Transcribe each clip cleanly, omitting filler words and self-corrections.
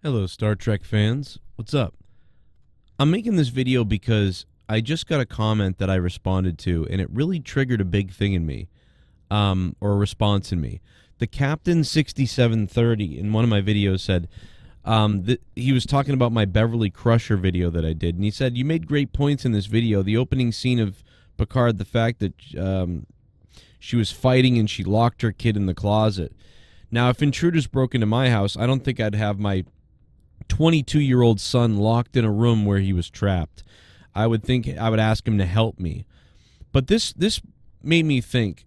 Hello, Star Trek fans. What's up? I'm making this video because I just got a comment that I responded to, and it really triggered a big thing in me, or a response in me. The Captain 6730 in one of my videos said that he was talking about my Beverly Crusher video that I did, and he said, "You made great points in this video. The opening scene of Picard, the fact that she was fighting and she locked her kid in the closet. Now, if intruders broke into my house, I don't think I'd have my 22-year-old son locked in a room where he was trapped. I would think I would ask him to help me." But this made me think,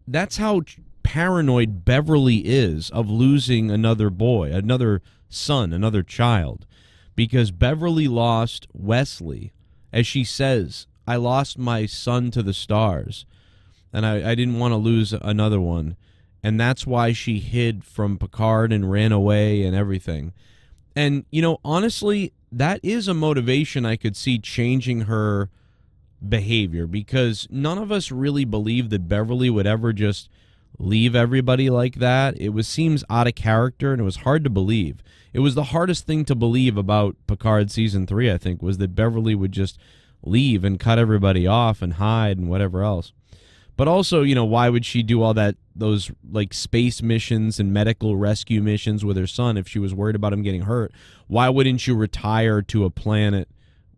that's how paranoid Beverly is of losing another boy, another son, another child. Because Beverly lost Wesley. As she says, "I lost my son to the stars, and I didn't want to lose another one." And that's why she hid from Picard and ran away and everything. And, honestly, that is a motivation I could see changing her behavior, because none of us really believe that Beverly would ever just leave everybody like that. Seems out of character, and it was hard to believe. It was the hardest thing to believe about Picard season 3, I think, was that Beverly would just leave and cut everybody off and hide and whatever else. But also, why would she do all those like space missions and medical rescue missions with her son if she was worried about him getting hurt? Why wouldn't you retire to a planet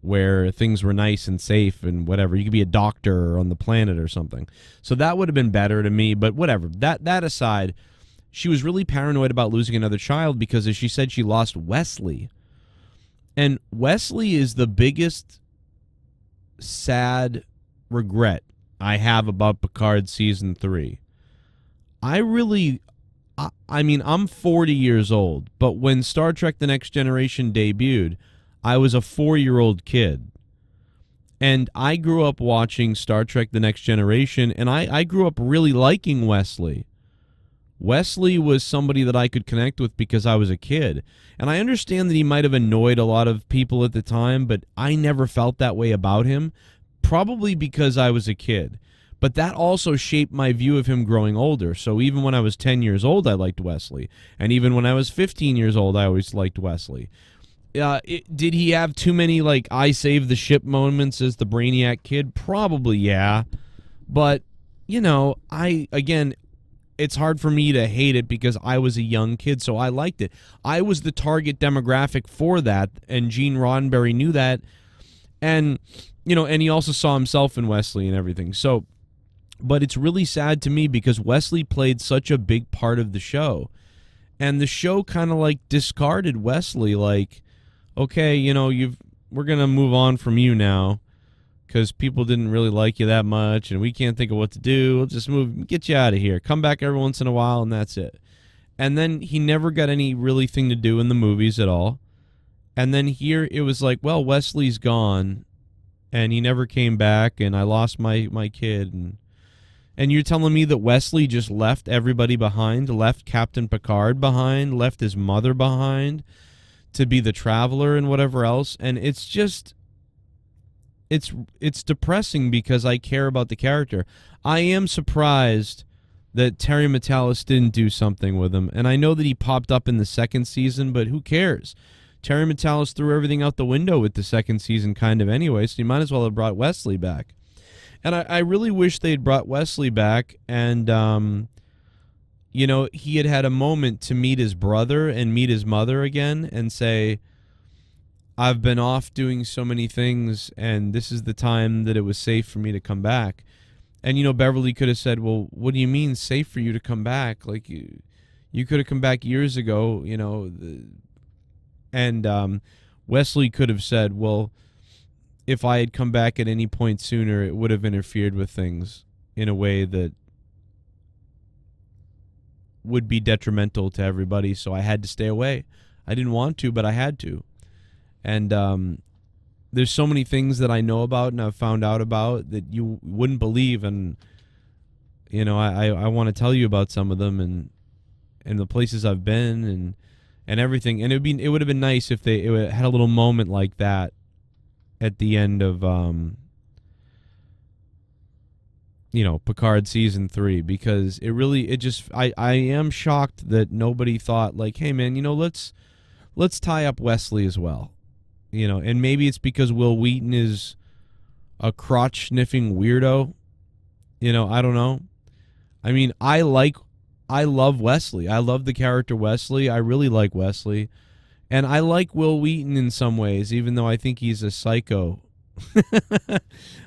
where things were nice and safe and whatever? You could be a doctor on the planet or something. So that would have been better to me, but whatever. That aside, she was really paranoid about losing another child because, as she said, she lost Wesley. And Wesley is the biggest sad regret I have about Picard season 3. I mean, I'm 40 years old, but when Star Trek The Next Generation debuted, I was a 4-year-old kid. And I grew up watching Star Trek The Next Generation, and I grew up really liking Wesley. Wesley was somebody that I could connect with because I was a kid. And I understand that he might have annoyed a lot of people at the time, but I never felt that way about him. Probably because I was a kid. But that also shaped my view of him growing older. So even when I was 10 years old, I liked Wesley. And even when I was 15 years old, I always liked Wesley. Did he have too many, like, I saved the ship moments as the Brainiac kid? Probably, yeah. But, again, it's hard for me to hate it because I was a young kid, so I liked it. I was the target demographic for that, and Gene Roddenberry knew that. And and he also saw himself in Wesley and everything. So, but it's really sad to me because Wesley played such a big part of the show. And the show kind of like discarded Wesley, like, okay, we're going to move on from you now because people didn't really like you that much and we can't think of what to do. We'll just get you out of here. Come back every once in a while and that's it. And then he never got any really thing to do in the movies at all. And then here it was like, well, Wesley's gone. And he never came back, and I lost my kid. And you're telling me that Wesley just left everybody behind, left Captain Picard behind, left his mother behind to be the traveler and whatever else. And it's just, it's depressing because I care about the character. I am surprised that Terry Matalas didn't do something with him. And I know that he popped up in the second season, but who cares? Terry Matalas threw everything out the window with the second season kind of anyway, so you might as well have brought Wesley back. And I really wish they'd brought Wesley back and, he had a moment to meet his brother and meet his mother again and say, "I've been off doing so many things, and this is the time that it was safe for me to come back." And, Beverly could have said, "Well, what do you mean safe for you to come back? Like, you could have come back years ago, And Wesley could have said, well, if I had come back at any point sooner, it would have interfered with things in a way that would be detrimental to everybody, so I had to stay away. I didn't want to, but I had to. And there's so many things that I know about and I've found out about that you wouldn't believe, and I want to tell you about some of them and the places I've been and everything. And it would have been nice if it had a little moment like that at the end of Picard season 3, because I am shocked that nobody thought, like, hey man, let's let's tie up Wesley as well. And maybe it's because Will Wheaton is a crotch-sniffing weirdo. I don't know. I mean, I love Wesley. I love the character Wesley. I really like Wesley. And I like Will Wheaton in some ways, even though I think he's a psycho.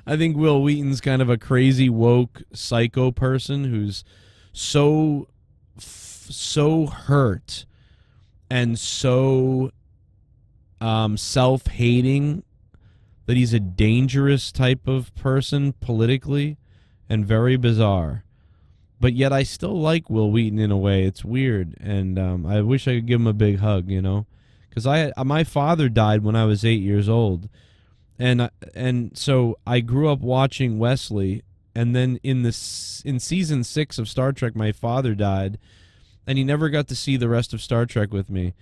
I think Will Wheaton's kind of a crazy, woke, psycho person who's so hurt and so self-hating that he's a dangerous type of person politically and very bizarre. But yet I still like Will Wheaton in a way. It's weird, and I wish I could give him a big hug, because my father died when I was 8 years old, and so I grew up watching Wesley, and then in season 6 of Star Trek, my father died, and he never got to see the rest of Star Trek with me.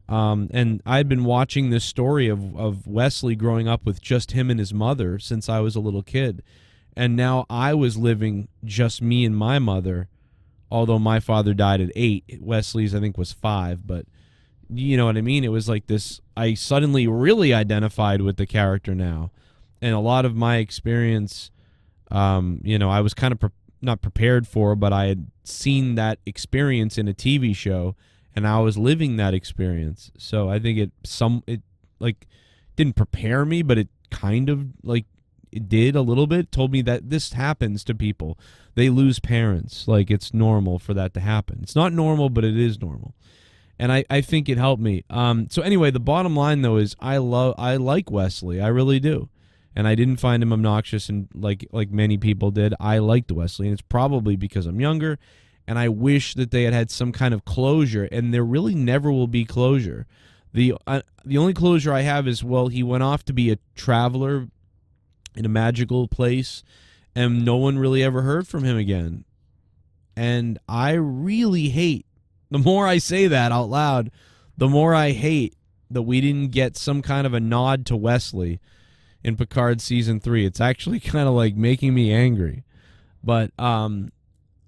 And I'd been watching this story of Wesley growing up with just him and his mother since I was a little kid. And now I was living just me and my mother, although my father died at 8. Wesley's, I think, was 5. But you know what I mean? It was like this. I suddenly really identified with the character now. And a lot of my experience, I was kind of not prepared for, but I had seen that experience in a TV show, and I was living that experience. So I think it didn't prepare me, but it kind of it did a little bit. Told me that this happens to people. They lose parents. It's normal for that to happen. It's not normal, but it is normal. And I think it helped me. So anyway, the bottom line though is I like Wesley. I really do. And I didn't find him obnoxious and like many people did. I liked Wesley, and it's probably because I'm younger, and I wish that they had some kind of closure, and there really never will be closure. The only closure I have is, well, he went off to be a traveler in a magical place, and no one really ever heard from him again. And I really hate, the more I say that out loud, the more I hate that we didn't get some kind of a nod to Wesley in Picard Season 3. It's actually kind of making me angry. But I'm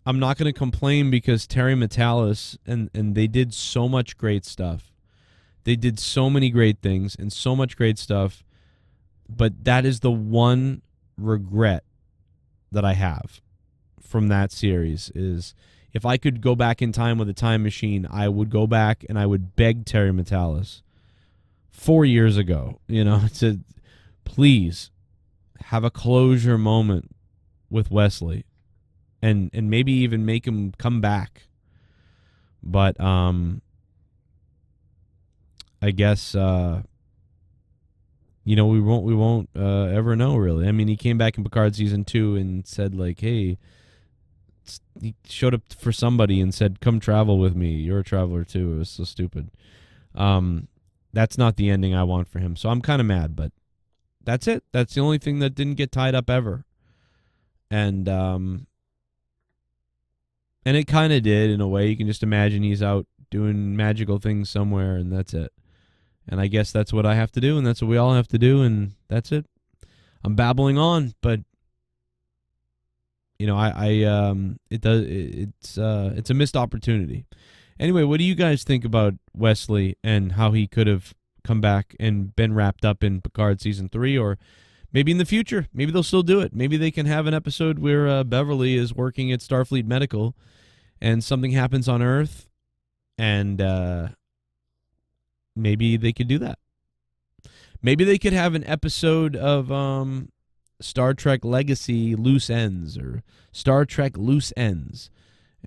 not going to complain, because Terry Matalas, and they did so much great stuff. They did so many great things and so much great stuff. But that is the one regret that I have from that series, is if I could go back in time with a time machine, I would go back and I would beg Terry Matalas 4 years ago, to please have a closure moment with Wesley, and maybe even make him come back. But I guess we won't ever know, really. I mean, he came back in Picard Season 2 and said, hey, he showed up for somebody and said, come travel with me. You're a traveler too. It was so stupid. That's not the ending I want for him. So I'm kind of mad, but that's it. That's the only thing that didn't get tied up ever. And it kind of did, in a way. You can just imagine he's out doing magical things somewhere, and that's it. And I guess that's what I have to do, and that's what we all have to do, and that's it. I'm babbling on, but it's a missed opportunity. Anyway, what do you guys think about Wesley and how he could have come back and been wrapped up in Picard Season 3, or maybe in the future? Maybe they'll still do it. Maybe they can have an episode where Beverly is working at Starfleet Medical and something happens on Earth, and maybe they could do that. Maybe they could have an episode of Star Trek Legacy Loose Ends, or Star Trek Loose Ends.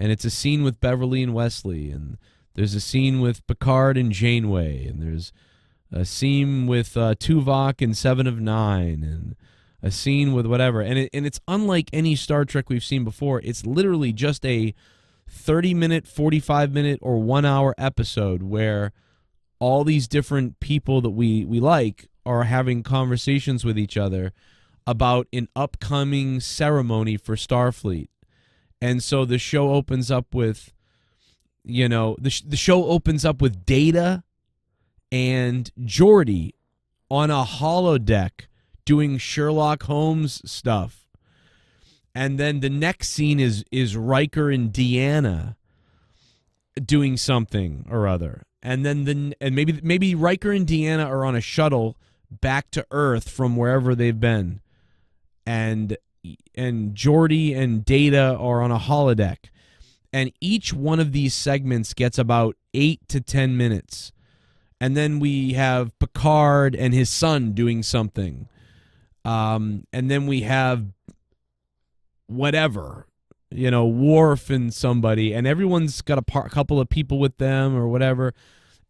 And it's a scene with Beverly and Wesley, and there's a scene with Picard and Janeway, and there's a scene with Tuvok and Seven of Nine, and a scene with whatever. And it's unlike any Star Trek we've seen before. It's literally just a 30-minute, 45-minute, or 1-hour episode where all these different people that we like are having conversations with each other about an upcoming ceremony for Starfleet. And so the show opens up with, the show opens up with Data and Geordi on a holodeck doing Sherlock Holmes stuff. And then the next scene is Riker and Deanna doing something or other. and then maybe Riker and Deanna are on a shuttle back to Earth from wherever they've been, and Geordi and Data are on a holodeck, and each one of these segments gets about 8 to 10 minutes, and then we have Picard and his son doing something, and then we have whatever, Worf and somebody, and everyone's got a couple of people with them or whatever.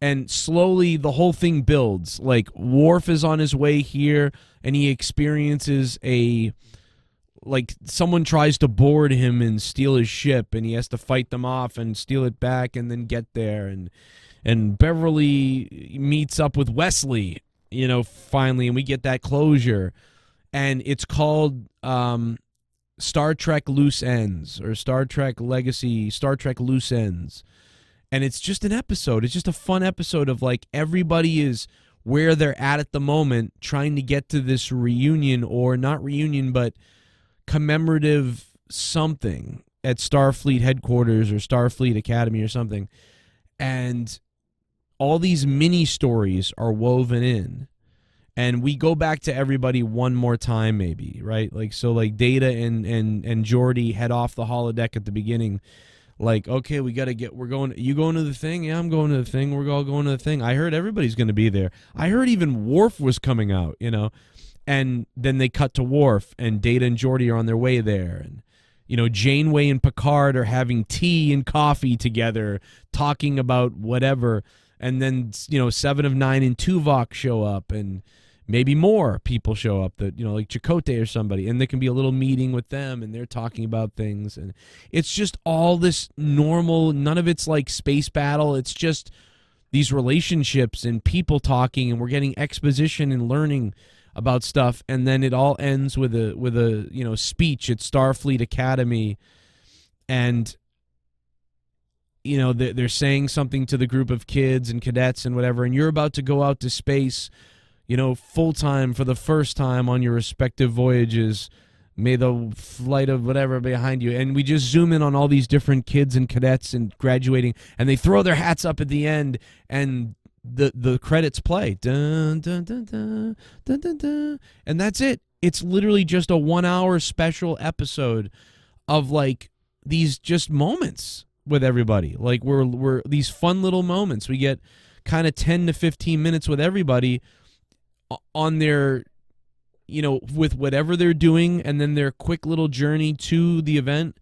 And slowly the whole thing builds. Like Worf is on his way here and he experiences someone tries to board him and steal his ship, and he has to fight them off and steal it back and then get there. And Beverly meets up with Wesley, finally, and we get that closure. And it's called Star Trek Loose Ends, or Star Trek Legacy, Star Trek Loose Ends. And it's just an episode. It's just a fun episode of everybody is where they're at the moment, trying to get to this reunion, or not reunion, but commemorative something at Starfleet headquarters or Starfleet Academy or something. And all these mini stories are woven in. And we go back to everybody one more time, maybe, right? Data and Geordi head off the holodeck at the beginning. Okay, you going to the thing? Yeah, I'm going to the thing. We're all going to the thing. I heard everybody's going to be there. I heard even Worf was coming out, And then they cut to Worf, and Data and Geordi are on their way there. And, Janeway and Picard are having tea and coffee together, talking about whatever. And then, Seven of Nine and Tuvok show up, and maybe more people show up that, like Chakotay or somebody, and there can be a little meeting with them, and they're talking about things. And it's just all this normal, none of it's like space battle. It's just these relationships and people talking, and we're getting exposition and learning about stuff. And then it all ends with a speech at Starfleet Academy. And, they're saying something to the group of kids and cadets and whatever, and you're about to go out to space, full-time for the first time on your respective voyages. May the flight of whatever behind you. And we just zoom in on all these different kids and cadets and graduating, and they throw their hats up at the end, and the credits play. Dun, dun, dun, dun, dun, dun, dun. And that's it. It's literally just a 1-hour special episode of these just moments with everybody. We're these fun little moments. We get kind of 10 to 15 minutes with everybody on their, with whatever they're doing, and then their quick little journey to the event,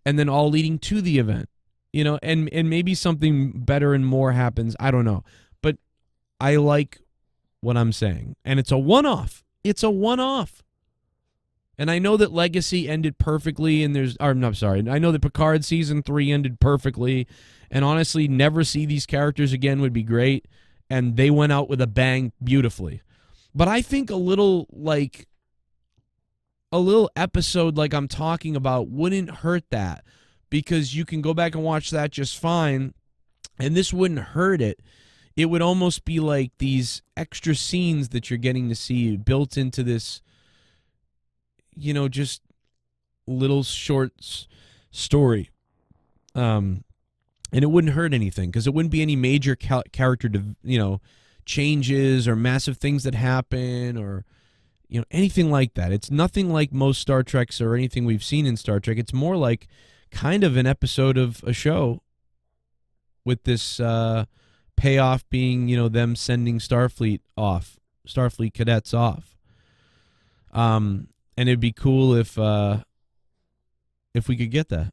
and then all leading to the event, and maybe something better and more happens. I don't know. But I like what I'm saying. And it's a one-off. It's a one-off. And I know that Legacy ended perfectly, and I know that Picard Season 3 ended perfectly, and honestly, never see these characters again would be great, and they went out with a bang beautifully. But I think a little episode like I'm talking about wouldn't hurt that, because you can go back and watch that just fine, and this wouldn't hurt it. It would almost be like these extra scenes that you're getting to see built into this, just little short story. And it wouldn't hurt anything, because it wouldn't be any major character, changes or massive things that happen, or anything like that. It's nothing like most Star Treks or anything we've seen in Star Trek. It's more like kind of an episode of a show, with this payoff being them sending Starfleet cadets off. And it'd be cool if we could get that,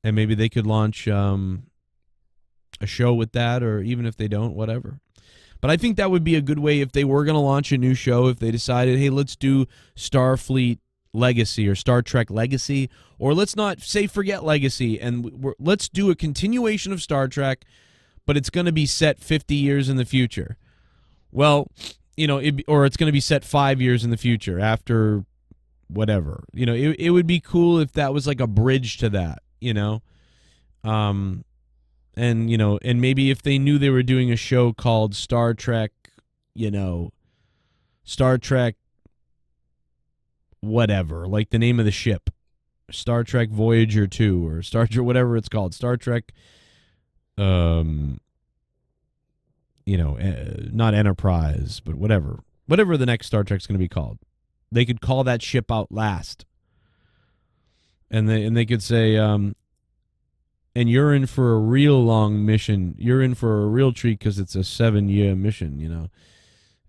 and maybe they could launch a show with that, or even if they don't, whatever. But I think that would be a good way if they were going to launch a new show, if they decided, hey, let's do Starfleet Legacy or Star Trek Legacy, or let's not say forget Legacy, and let's do a continuation of Star Trek, but it's going to be set 50 years in the future. Well, or it's going to be set 5 years in the future after whatever. It would be cool if that was like a bridge to that, And, and maybe if they knew they were doing a show called Star Trek, Star Trek whatever, like the name of the ship, Star Trek Voyager 2 or Star Trek, whatever it's called, Star Trek not Enterprise, but whatever the next Star Trek's going to be called. They could call that ship out last, and they could say, and you're in for a real long mission. You're in for a real treat because it's a 7-year mission,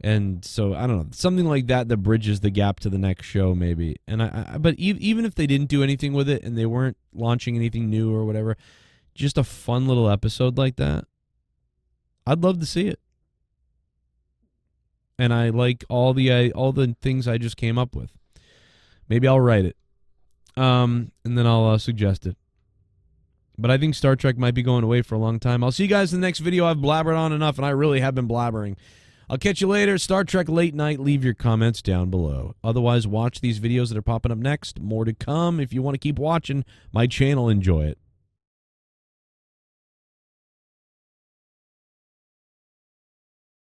And so I don't know, something like that bridges the gap to the next show, maybe. And but even if they didn't do anything with it and they weren't launching anything new or whatever, just a fun little episode like that, I'd love to see it. And I like all the things I just came up with. Maybe I'll write it, and then I'll suggest it. But I think Star Trek might be going away for a long time. I'll see you guys in the next video. I've blabbered on enough, and I really have been blabbering. I'll catch you later. Star Trek Late Night. Leave your comments down below. Otherwise, watch these videos that are popping up next. More to come. If you want to keep watching my channel, enjoy it.